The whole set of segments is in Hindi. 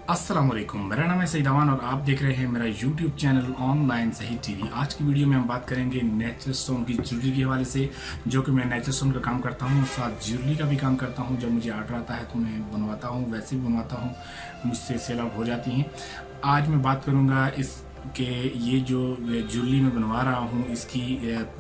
अस्सलाम वालेकुम, मेरा नाम है सईद अमान और आप देख रहे हैं मेरा यूट्यूब चैनल ऑनलाइन सही टीवी। आज की वीडियो में हम बात करेंगे नेचुरल स्टोन की ज्वेलरी के हवाले से, जो कि मैं नेचुरल स्टोन का काम करता हूँ, साथ ज्वेलरी का भी काम करता हूँ। जब मुझे ऑर्डर आता है तो मैं बनवाता हूँ, वैसे भी बनवाता हूँ, मुझसे सेल आउट हो जाती हैं। आज मैं बात करूँगा इस कि ये जो ज्वेलरी मैं बनवा रहा हूँ इसकी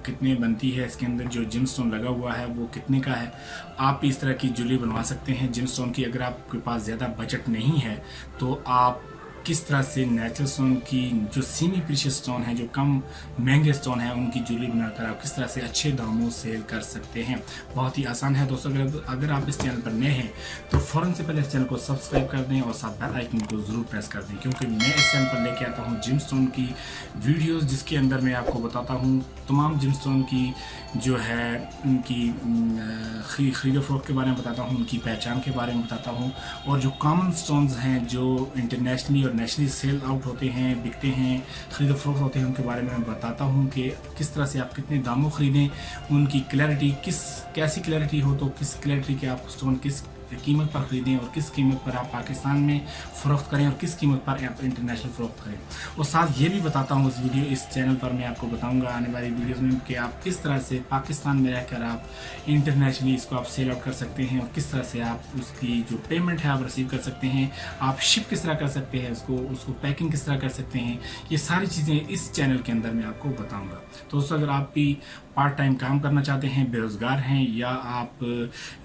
कितने बनती है, इसके अंदर जो जिम स्टोन लगा हुआ है वो कितने का है। आप इस तरह की ज्वेलरी बनवा सकते हैं जिम स्टोन की। अगर आपके पास ज़्यादा बजट नहीं है तो आप किस तरह से नेचुरल स्टोन की जो सेमी प्रीशियस स्टोन है, जो कम महंगे स्टोन है, उनकी ज्वेलरी बनाकर आप किस तरह से अच्छे दामों सेल कर सकते हैं। बहुत ही आसान है दोस्तों। अगर आप इस चैनल पर नए हैं तो फ़ौरन से पहले इस चैनल को सब्सक्राइब कर दें और साथ बेल आइकन को ज़रूर प्रेस कर दें, क्योंकि मैं इस चैनल पर लेके आता हूँ जिम स्टोन की वीडियोज़, जिसके अंदर मैं आपको बताता हूँ तमाम जिम स्टोन की जो है उनकी खरीद फरोख्त के बारे में बताता हूँ, उनकी पहचान के बारे में बताता हूँ, और जो कॉमन स्टोन्स हैं जो इंटरनेशनली और नेशनली सेल आउट होते हैं, बिकते हैं, खरीद फरोख्त होते हैं, उनके बारे में मैं बताता हूँ कि किस तरह से आप कितने दामों ख़रीदें, उनकी क्लैरिटी कैसी क्लैरिटी हो तो किस क्लैरिटी के आप स्टोन किस कीमत पर ख़रीदें और किस कीमत पर आप पाकिस्तान में फ़रोख्त करें और किस कीमत पर आप इंटरनेशनल फ़रोख्त करें। और साथ ये भी बताता हूँ इस चैनल पर मैं आपको बताऊँगा आने वाली वीडियोज़ में कि आप किस तरह से पाकिस्तान में रहकर आप इंटरनेशनली इसको आप सेल आउट कर सकते हैं और किस तरह से आप उसकी जो पेमेंट है आप रिसीव कर सकते हैं, आप शिप किस तरह कर सकते हैं, उसको पैकिंग किस तरह कर सकते हैं। ये सारी चीज़ें इस चैनल के अंदर मैं आपको बताऊँगा। तो दोस्तों, अगर आप भी पार्ट टाइम काम करना चाहते हैं, बेरोज़गार हैं, या आप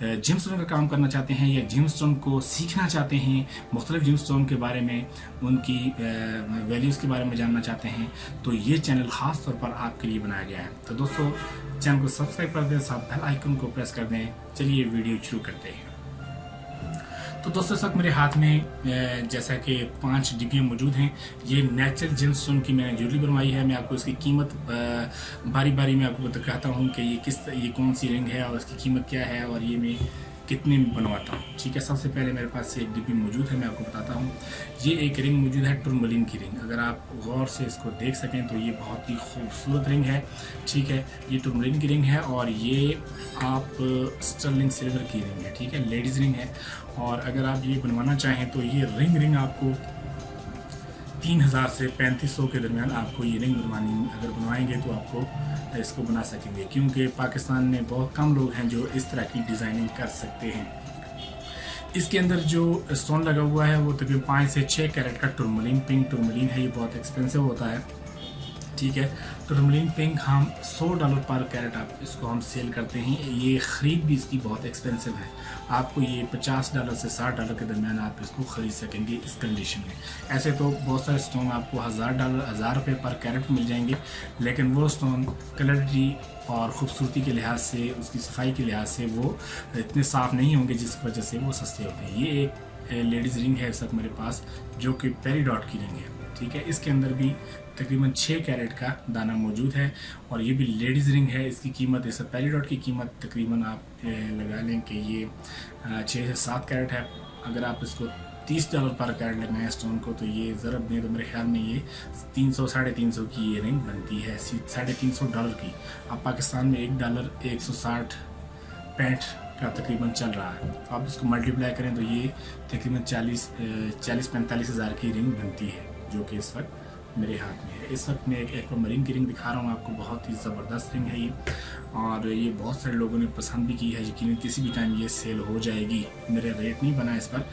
जिम स्टोन का काम करना चाहते हैं, या जिम स्टोन को सीखना चाहते हैं, मुख्तलिफ जिम स्टोन के बारे में, उनकी वैल्यूज़ के बारे में जानना चाहते हैं, तो ये चैनल ख़ास तौर पर आपके लिए बनाया गया है। तो दोस्तों, चैनल को सब्सक्राइब कर दें, साथ बेल आइकन को प्रेस कर दें। चलिए वीडियो शुरू करते हैं। तो दोस्तों, इस वक्त मेरे हाथ में जैसा कि 5 डिब्बियाँ मौजूद हैं। ये नेचुरल जिम स्टोन की मैंने ज्वेलरी बनवाई है। मैं आपको इसकी कीमत बारी बारी में आपको बताता हूँ कि ये कौन सी रिंग है और इसकी कीमत क्या है और ये मैं कितने में बनवाता हूँ। ठीक है, सबसे पहले मेरे पास एक डिब्बी मौजूद है, मैं आपको बताता हूँ। ये एक रिंग मौजूद है, टूरमलीन की रिंग। अगर आप गौर से इसको देख सकें तो ये बहुत ही खूबसूरत रिंग है। ठीक है, ये टूरमलीन की रिंग है और ये आप स्टर्लिंग सिल्वर की रिंग है। ठीक है, लेडीज़ रिंग है। और अगर आप ये बनवाना चाहें तो ये रिंग आपको 3000 से 3500 के दरमियान आपको ये रिंग अगर बनवाएंगे तो आपको इसको बना सकेंगे, क्योंकि पाकिस्तान में बहुत कम लोग हैं जो इस तरह की डिज़ाइनिंग कर सकते हैं। इसके अंदर जो स्टोन लगा हुआ है वो तकरीबन 5 से 6 कैरेट का टूरमलीन पिंक टूरमलीन है। ये बहुत एक्सपेंसिव होता है। ठीक है, टूरमलीन पिंक हम $100 पर कैरेट आप इसको हम सेल करते हैं। ये ख़रीद भी इसकी बहुत एक्सपेंसिव है। आपको ये $50 से $60 के दरमियान आप इसको ख़रीद सकेंगे इस कंडीशन में। ऐसे तो बहुत सारे स्टोन आपको $1000 पर कैरेट मिल जाएंगे, लेकिन वो स्टोन क्लैरिटी और ख़ूबसूरती के लिहाज से, उसकी सफाई के लिहाज से वो इतने साफ़ नहीं होंगे, जिसकी वजह से वो सस्ते होते हैं। ये एक लेडीज़ रिंग है इस वक्त मेरे पास, जो कि पेरीडॉट की रिंग है। ठीक है, इसके अंदर भी तकरीबन 6 कैरेट का दाना मौजूद है और ये भी लेडीज़ रिंग है। इसकी कीमत, इस पेरीडॉट की कीमत तकरीबन आप लगा लें कि ये 6 से 7 कैरेट है। अगर आप इसको $30 पर कैरेट लगाएं स्टोन को तो ये ज़रब दें तो मेरे ख्याल में ये 300 साढ़े 300 की ये रिंग बनती है, $350 की। अब पाकिस्तान में $1 160 का तकरीबन चल रहा है। तो आप इसको मल्टीप्लाई करें तो ये तकरीबन 40-45 हज़ार की रिंग बनती है, जो कि इस वक्त मेरे हाथ में है। इस वक्त मैं एक एक्वामरीन की रिंग दिखा रहा हूँ आपको। बहुत ही ज़बरदस्त रिंग है ये, और ये बहुत सारे लोगों ने पसंद भी की है। यकीनन किसी भी टाइम ये सेल हो जाएगी। मेरे रेट नहीं बना इस पर,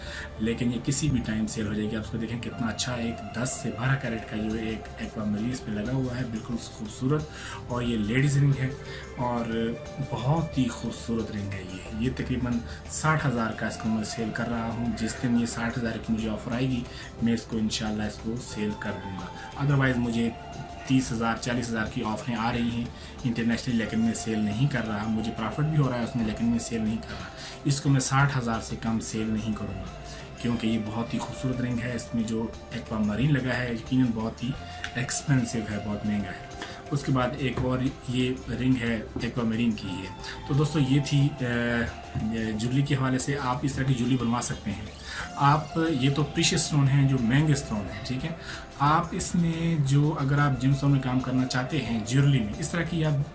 लेकिन ये किसी भी टाइम सेल हो जाएगी। आप इसको देखें कितना अच्छा, एक 10 से 12 कैरेट का जो एक एक्वामरीन इस पर लगा हुआ है, बिल्कुल खूबसूरत। और ये लेडीज़ रिंग है और बहुत ही खूबसूरत रिंग है ये तकरीबन 60,000 का इसको मैं सेल कर रहा हूँ। जिस दिन ये 60,000 की मुझे ऑफ़र आएगी मैं इसको इंशाल्लाह इसको सेल कर दूँगा। अदरवाइज़ मुझे 30,000 40,000 की ऑफ़रें आ रही हैं इंटरनेशनली, लेकिन मैं सेल नहीं कर रहा। मुझे प्रॉफिट भी हो रहा है उसमें, लेकिन मैं सेल नहीं कर रहा। इसको मैं 60,000 से कम सेल नहीं करूँगा, क्योंकि ये बहुत ही खूबसूरत रिंग है। इसमें जो एक्वामरीन लगा है यकीनन बहुत ही एक्सपेंसिव है, बहुत महंगा है। उसके बाद एक और ये रिंग है एक्वामरीन की है। तो दोस्तों, ये थी ज्वेलरी के हवाले से। आप इस तरह की ज्वेलरी बनवा सकते हैं। आप ये तो प्रीशियस स्टोन हैं, जो महंगे स्टोन हैं। ठीक है, आप इसमें जो अगर आप जिम स्टोन में काम करना चाहते हैं ज्वेलरी में, इस तरह की आप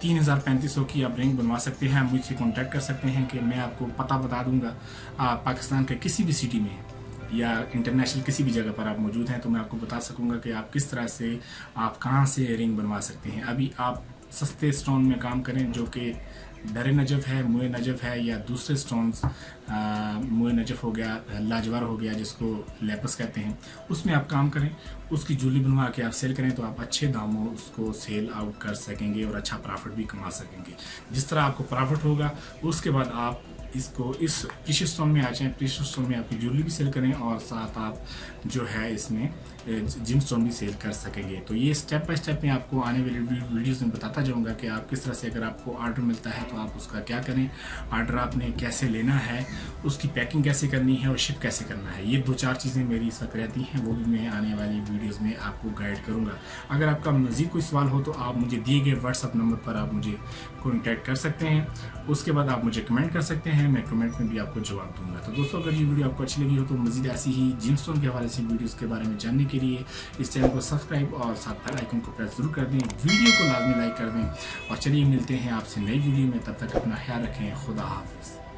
3000-3500 की आप रिंग बनवा सकते हैं। आप मुझसे कॉन्टैक्ट कर सकते हैं कि मैं आपको पता बता दूंगा। आप पाकिस्तान के किसी भी सिटी में या इंटरनेशनल किसी भी जगह पर आप मौजूद हैं तो मैं आपको बता सकूंगा कि आप किस तरह से आप कहाँ से रिंग बनवा सकते हैं। अभी आप सस्ते स्टोन में काम करें जो कि दर नजफ़ है, मुए नजफ़ है, या दूसरे स्टोन्स मुए नजफ़ हो गया, लाजवार हो गया जिसको लेपस कहते हैं, उसमें आप काम करें, उसकी ज्वेलरी बनवा के आप सेल करें तो आप अच्छे दामों उसको सेल आउट कर सकेंगे और अच्छा प्रॉफिट भी कमा सकेंगे। जिस तरह आपको प्रॉफिट होगा उसके बाद आप इसको इस प्रीशियस स्टोन में आ जाएँ, प्रीशियस स्टोन में आपकी ज्वेलरी भी सेल करें और साथ आप जो है इसमें जिम स्टोन भी सेल कर सकेंगे। तो ये स्टेप बाय स्टेप मैं आपको आने वाली वीडियोस में बताता जाऊंगा कि आप किस तरह से, अगर आपको ऑर्डर मिलता है तो आप उसका क्या करें, ऑर्डर आपने कैसे लेना है, उसकी पैकिंग कैसे करनी है और शिप कैसे करना है। ये 2-4 चीज़ें मेरी इस वक्त रहती हैं, वो भी मैं आने वाली वीडियोज़ में आपको गाइड करूँगा। अगर आपका मज़ीद कोई सवाल हो तो आप मुझे दिए गए व्हाट्सअप नंबर पर आप मुझे कॉन्टैक्ट कर सकते हैं। उसके बाद आप मुझे कमेंट कर सकते हैं, मैं कमेंट में भी आपको जवाब दूंगा। तो दोस्तों, अगर ये वीडियो आपको अच्छी लगी हो तो मज़ीद ऐसी ही जिम स्टोन के हवाले से वीडियोज़ के बारे में जानने के लिए इस चैनल को सब्सक्राइब और साथ बेल आइकन को प्रेस जरूर कर दें, वीडियो को लाजमी लाइक कर दें। और चलिए मिलते हैं आपसे नई वीडियो में, तब तक अपना ख्याल रखें। खुदा हाफिज़।